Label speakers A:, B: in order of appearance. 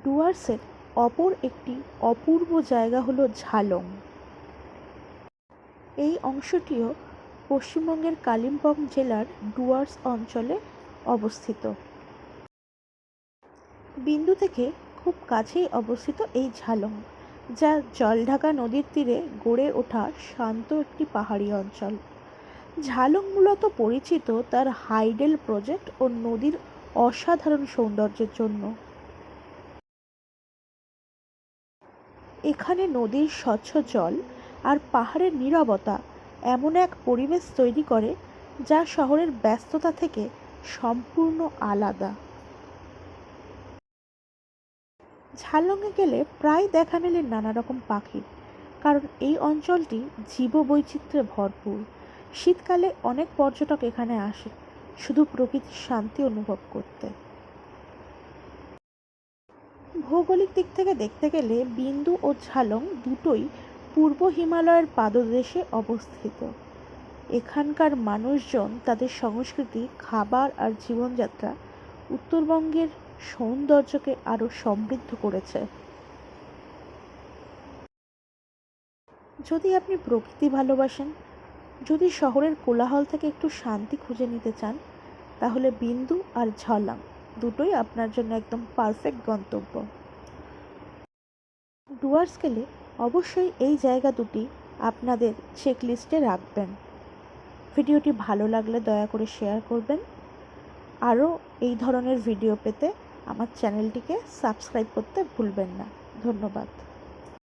A: ডুয়ার্সের অপর একটি অপূর্ব জায়গা হলো ঝালং। এই অংশটিও পশ্চিমবঙ্গের কালিম্পং জেলার ডুয়ার্স অঞ্চলে অবস্থিত। বিন্দু থেকে খুব কাছেই অবস্থিত এই ঝালং, যা জলঢাকা নদীর তীরে গড়ে ওঠা শান্ত একটি পাহাড়ি অঞ্চল। ঝালং মূলত পরিচিত তার হাইডেল প্রজেক্ট ও নদীর অসাধারণ সৌন্দর্যের জন্য। এখানে নদীর স্বচ্ছ জল আর পাহাড়ের নীরবতা এমন এক পরিবেশ তৈরি করে যা শহরের ব্যস্ততা থেকে সম্পূর্ণ আলাদা। ঝালংয়ে গেলে প্রায় দেখা মেলে নানা রকম পাখির, কারণ এই অঞ্চলটি জীববৈচিত্র্যে ভরপুর। শীতকালে অনেক পর্যটক এখানে আসে শুধু প্রকৃতির শান্তি অনুভব করতে। ভৌগোলিক দিক থেকে দেখতে গেলে বিন্দু ও ঝালং দুটোই পূর্ব হিমালয়ের পাদদেশে অবস্থিত। এখানকার মানুষজন তাদের সংস্কৃতি, খাবার আর জীবনযাত্রা উত্তরবঙ্গের সৌন্দর্যকে আরও সমৃদ্ধ করেছে। যদি আপনি প্রকৃতি ভালোবাসেন, যদি শহরের কোলাহল থেকে একটু শান্তি খুঁজে নিতে চান, তাহলে বিন্দু আর ঝালং দুটোই আপনার জন্য একদম পারফেক্ট গন্তব্য। ডুয়ার্স গেলে অবশ্যই এই জায়গা দুটি আপনাদের চেকলিস্টে রাখবেন। ভিডিওটি ভালো লাগলে দয়া করে শেয়ার করবেন। আরও এই ধরনের ভিডিও পেতে আমার চ্যানেলটিকে সাবস্ক্রাইব করতে ভুলবেন না। ধন্যবাদ।